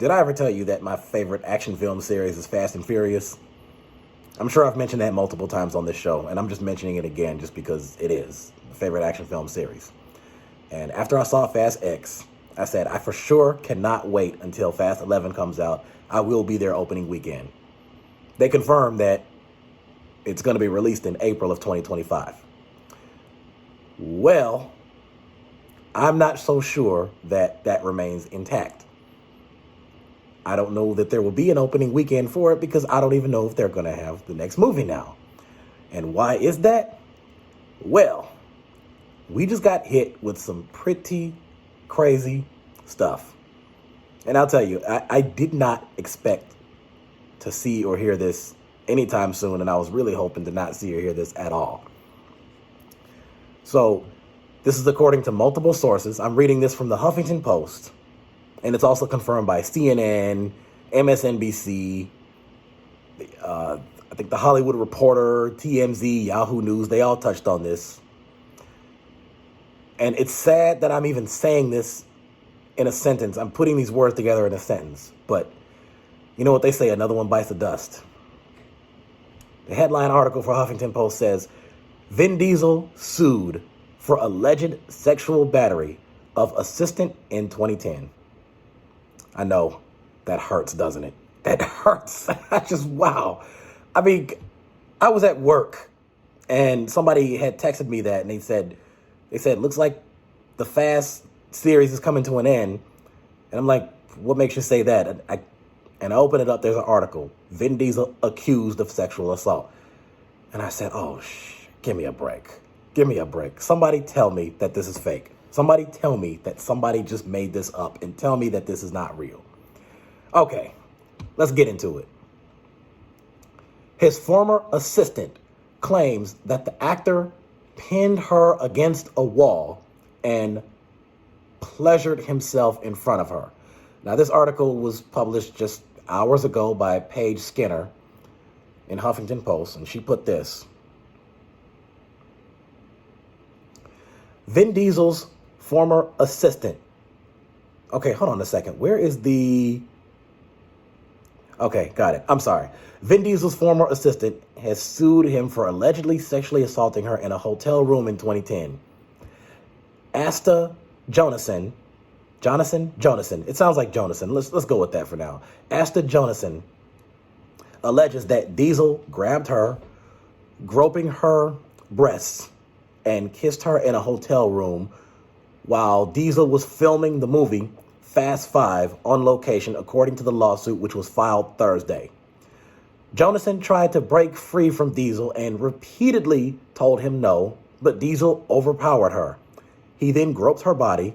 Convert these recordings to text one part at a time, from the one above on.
Did I ever tell you that my favorite action film series is Fast and Furious? I'm sure I've mentioned that multiple times on this show, and I'm just mentioning it again just because it is my favorite action film series. And after I saw Fast X, I said, I for sure cannot wait until Fast 11 comes out. I will be there opening weekend. They confirmed that it's going to be released in April of 2025. Well, I'm not so sure that that remains intact. I don't know that there will be an opening weekend for it because I don't even know if they're going to have the next movie now. And why is that? Well, we just got hit with some pretty crazy stuff. And I'll tell you, I did not expect to see or hear this anytime soon, and I was really hoping to not see or hear this at all. So, this is according to multiple sources. I'm reading this from the Huffington Post, and it's also confirmed by CNN, MSNBC, I think The Hollywood Reporter, TMZ, Yahoo News. They all touched on this. And it's sad that I'm even saying this in a sentence. I'm putting these words together in a sentence. But you know what they say, another one bites the dust. The headline article for Huffington Post says, Vin Diesel sued for alleged sexual battery of assistant in 2010. I know, that hurts, doesn't it? That hurts. Wow. I mean, I was at work and somebody had texted me that and they said, looks like the Fast series is coming to an end. And I'm like, what makes you say that? And I open it up, there's an article, Vin Diesel accused of sexual assault. And I said, give me a break. Give me a break. Somebody tell me that this is fake. Somebody tell me that somebody just made this up and tell me that this is not real. Okay, let's get into it. His former assistant claims that the actor pinned her against a wall and pleasured himself in front of her. Now, this article was published just hours ago by Paige Skinner in Huffington Post, and she put this. Vin Diesel's former assistant. Okay, hold on a second. Where is the... Okay, got it. I'm sorry. Vin Diesel's former assistant has sued him for allegedly sexually assaulting her in a hotel room in 2010. Asta Jonasson. It sounds like Jonasson. Let's go with that for now. Asta Jonasson alleges that Diesel grabbed her, groping her breasts, and kissed her in a hotel room while Diesel was filming the movie Fast 5 on location, according to the lawsuit, which was filed Thursday. Jonasson tried to break free from Diesel and repeatedly told him no, but Diesel overpowered her. He then groped her body,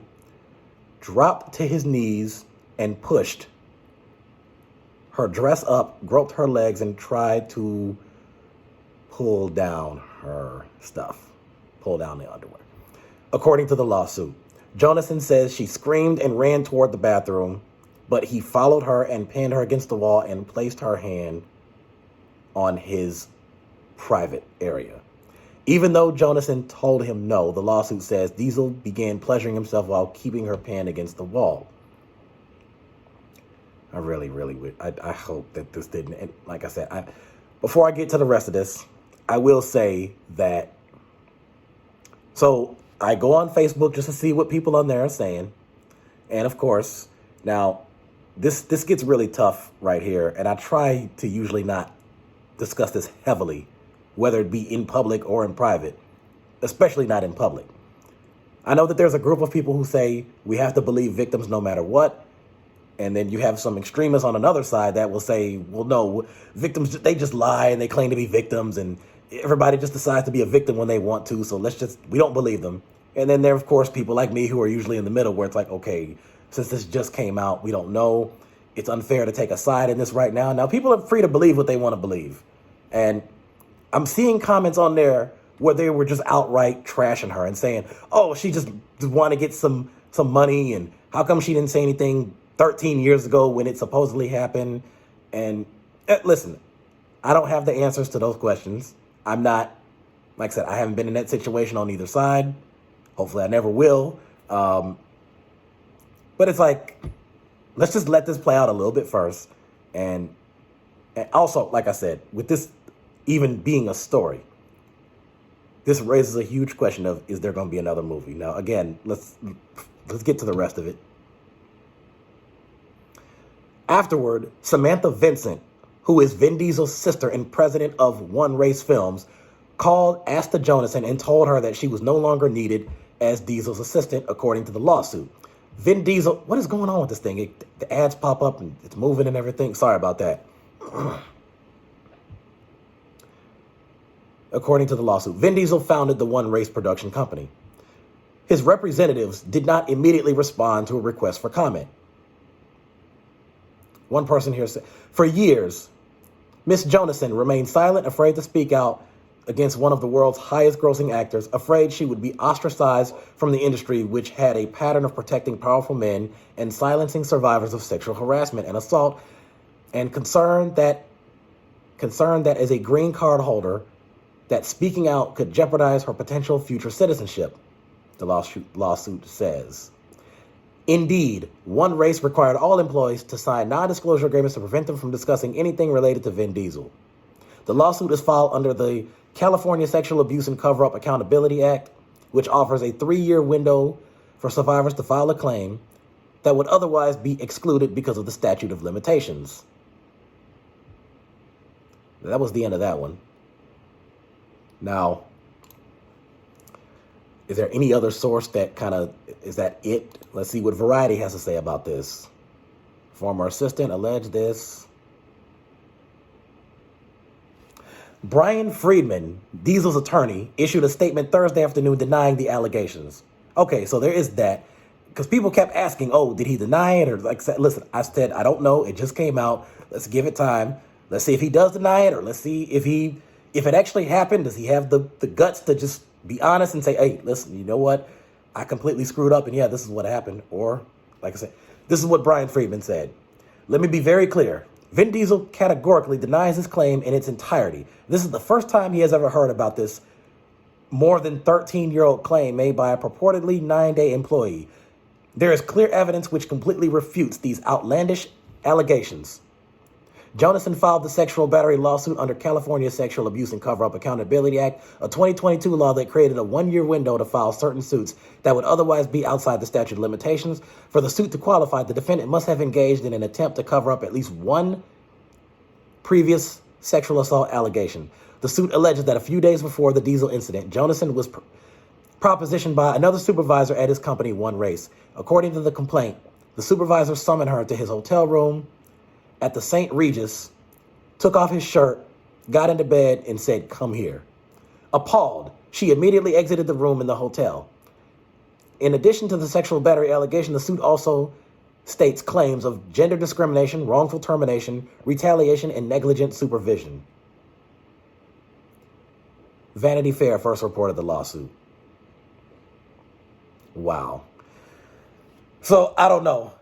dropped to his knees, and pushed her dress up, groped her legs, and tried to pull down her stuff. Pull down the underwear. According to the lawsuit, Jonasson says she screamed and ran toward the bathroom, but he followed her and pinned her against the wall and placed her hand on his private area. Even though Jonasson told him no, the lawsuit says Diesel began pleasuring himself while keeping her pinned against the wall. I really I hope that this didn't. And like I said, before I get to the rest of this, I will say that. So I go on Facebook just to see what people on there are saying. And of course, now this gets really tough right here. And I try to usually not discuss this heavily, whether it be in public or in private, especially not in public. I know that there's a group of people who say we have to believe victims no matter what. And then you have some extremists on another side that will say, well, no, victims, they just lie and they claim to be victims and everybody just decides to be a victim when they want to. So we don't believe them. And then there are, of course, people like me who are usually in the middle where it's like, okay, since this just came out, we don't know. It's unfair to take a side in this right now. Now, people are free to believe what they want to believe. And I'm seeing comments on there where they were just outright trashing her and saying, oh, she just wanted to get some money. And how come she didn't say anything 13 years ago when it supposedly happened? And listen, I don't have the answers to those questions. I'm not, like I said, I haven't been in that situation on either side. Hopefully I never will. But it's like, let's just let this play out a little bit first. And also, like I said, with this even being a story, this raises a huge question of, is there going to be another movie? Now, again, let's get to the rest of it. Afterward, Samantha Vincent, who is Vin Diesel's sister and president of One Race Films, called Asta Jonasson and told her that she was no longer needed as Diesel's assistant, according to the lawsuit. Vin Diesel, what is going on with this thing? The ads pop up and it's moving and everything. Sorry about that. According to the lawsuit, Vin Diesel founded the One Race production company. His representatives did not immediately respond to a request for comment. One person here said, for years, Miss Jonasson remained silent, afraid to speak out against one of the world's highest grossing actors, afraid she would be ostracized from the industry, which had a pattern of protecting powerful men and silencing survivors of sexual harassment and assault, and concerned that as a green card holder, that speaking out could jeopardize her potential future citizenship, the lawsuit says. Indeed, One Race required all employees to sign non-disclosure agreements to prevent them from discussing anything related to Vin Diesel. The lawsuit is filed under the California Sexual Abuse and Cover-Up Accountability Act, which offers a 3-year window for survivors to file a claim that would otherwise be excluded because of the statute of limitations. That was the end of that one. Now, is there any other source that is that it? Let's see what Variety has to say about this. Former assistant alleged this. Brian Friedman, Diesel's attorney, issued a statement Thursday afternoon denying the allegations. Okay, so there is that. Because people kept asking, oh, did he deny it? Or like I said, listen, I said, I don't know. It just came out. Let's give it time. Let's see if he does deny it, or let's see if it actually happened. Does he have the guts to just be honest and say, hey, listen, you know what? I completely screwed up, and yeah, this is what happened. Or, like I said, this is what Brian Friedman said. Let me be very clear. Vin Diesel categorically denies his claim in its entirety. This is the first time he has ever heard about this more than 13-year-old claim made by a purportedly 9-day employee. There is clear evidence which completely refutes these outlandish allegations. Jonasson filed the sexual battery lawsuit under California's Sexual Abuse and Cover-Up Accountability Act, a 2022 law that created a 1-year window to file certain suits that would otherwise be outside the statute of limitations. For the suit to qualify, the defendant must have engaged in an attempt to cover up at least one previous sexual assault allegation. The suit alleges that a few days before the Diesel incident, Jonasson was propositioned by another supervisor at his company, One Race. According to the complaint, the supervisor summoned her to his hotel room at the St. Regis, took off his shirt, got into bed, and said, come here. Appalled, she immediately exited the room in the hotel. In addition to the sexual battery allegation, the suit also states claims of gender discrimination, wrongful termination, retaliation, and negligent supervision. Vanity Fair first reported the lawsuit. Wow. So, I don't know.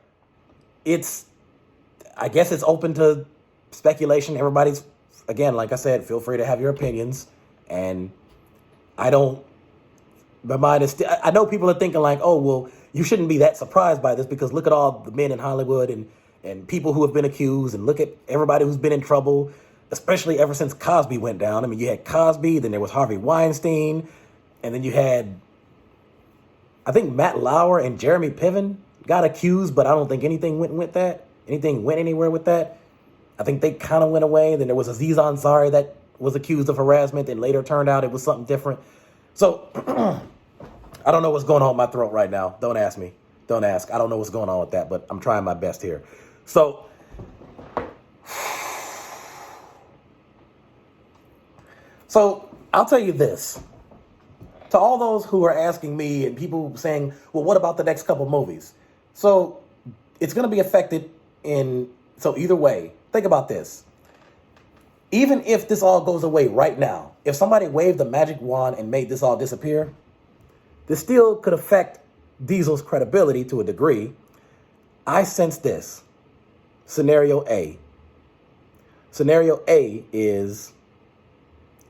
I guess it's open to speculation. Everybody's, again, like I said, feel free to have your opinions. And my mind is still, I know people are thinking like, oh, well, you shouldn't be that surprised by this because look at all the men in Hollywood and people who have been accused, and look at everybody who's been in trouble, especially ever since Cosby went down. I mean, you had Cosby, then there was Harvey Weinstein, and then you had, I think Matt Lauer and Jeremy Piven got accused, but I don't think anything went anywhere with that. I think they kind of went away. Then there was Aziz Ansari that was accused of harassment and later turned out it was something different. So I don't know what's going on in my throat right now. Don't ask me. Don't ask. I don't know what's going on with that, but I'm trying my best here. So I'll tell you this. To all those who are asking me and people saying, well, what about the next couple movies? So it's going to be affected so either way, think about this. Even if this all goes away right now, if somebody waved a magic wand and made this all disappear, this still could affect Diesel's credibility to a degree. I sense this. Scenario A. Scenario A is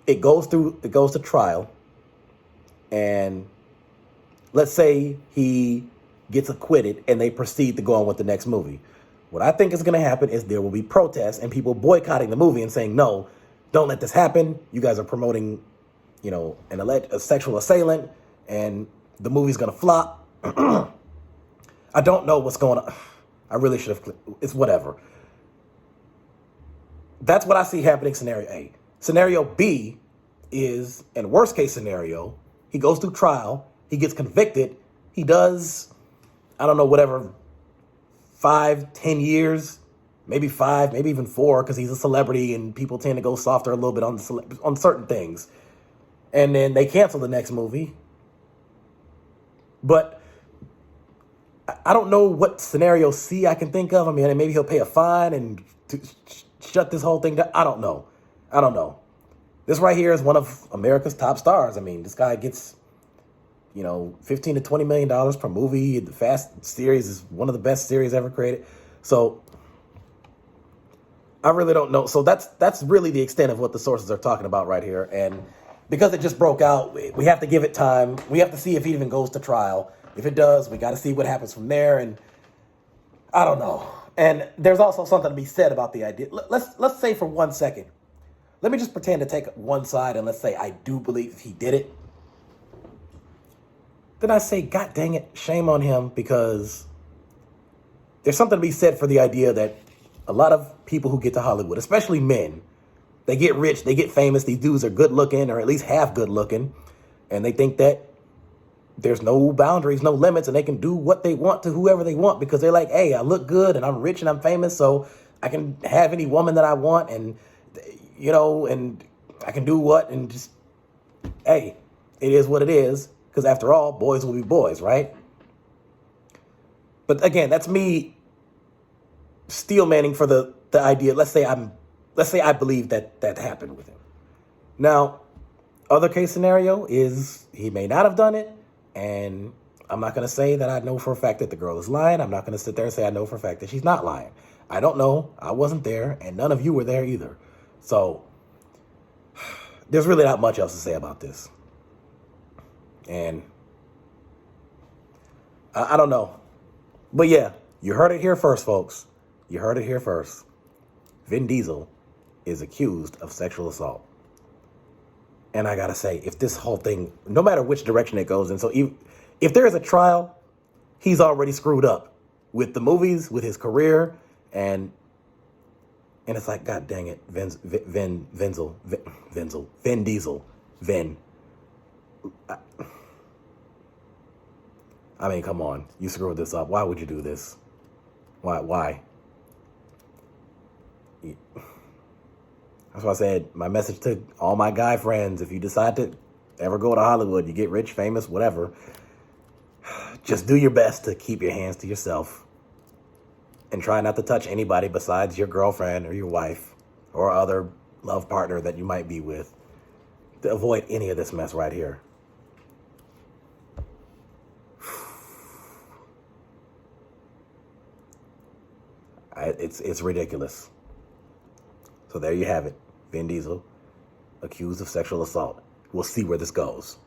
it goes to trial, and let's say he gets acquitted and they proceed to go on with the next movie. What I think is going to happen is there will be protests and people boycotting the movie and saying, no, don't let this happen. You guys are promoting, a sexual assailant, and the movie's going to flop. I don't know what's going on. I really should have. It's whatever. That's what I see happening, scenario A. Scenario B is, in worst case scenario, he goes through trial, he gets convicted, he does, I don't know, whatever, 5, 10 years, maybe 5, maybe even 4, because he's a celebrity and people tend to go softer a little bit on certain things. And then they cancel the next movie. But I don't know what scenario C I can think of. I mean, maybe he'll pay a fine and shut this whole thing down. I don't know. This right here is one of America's top stars. I mean, this guy gets, $15 to $20 million per movie. The Fast series is one of the best series ever created. So I really don't know. So that's really the extent of what the sources are talking about right here. And because it just broke out, we have to give it time. We have to see if it even goes to trial. If it does, we got to see what happens from there. And I don't know. And there's also something to be said about the idea. Let's say for 1 second, let me just pretend to take one side and let's say I do believe he did it. Then I say, God dang it, shame on him, because there's something to be said for the idea that a lot of people who get to Hollywood, especially men, they get rich, they get famous, these dudes are good looking, or at least half good looking, and they think that there's no boundaries, no limits, and they can do what they want to whoever they want because they're like, hey, I look good and I'm rich and I'm famous, so I can have any woman that I want, and and I can do what, and just, hey, it is what it is, because after all, boys will be boys, right? But again, that's me steel manning for the idea. Let's say I believe that happened with him. Now, other case scenario is he may not have done it, and I'm not going to say that I know for a fact that the girl is lying. I'm not going to sit there and say I know for a fact that she's not lying. I don't know. I wasn't there, and none of you were there either. So there's really not much else to say about this. And I don't know. But yeah, you heard it here first, folks. You heard it here first. Vin Diesel is accused of sexual assault. And I got to say, if this whole thing, no matter which direction it goes in, so if there is a trial, he's already screwed up with the movies, with his career, and it's like, God dang it, Vin Diesel. I mean, come on, you screwed this up. Why would you do this? Why? That's why I said, my message to all my guy friends, if you decide to ever go to Hollywood, you get rich, famous, whatever, just do your best to keep your hands to yourself and try not to touch anybody besides your girlfriend or your wife or other love partner that you might be with, to avoid any of this mess right here. It's ridiculous. So there you have it. Vin Diesel, accused of sexual assault. We'll see where this goes.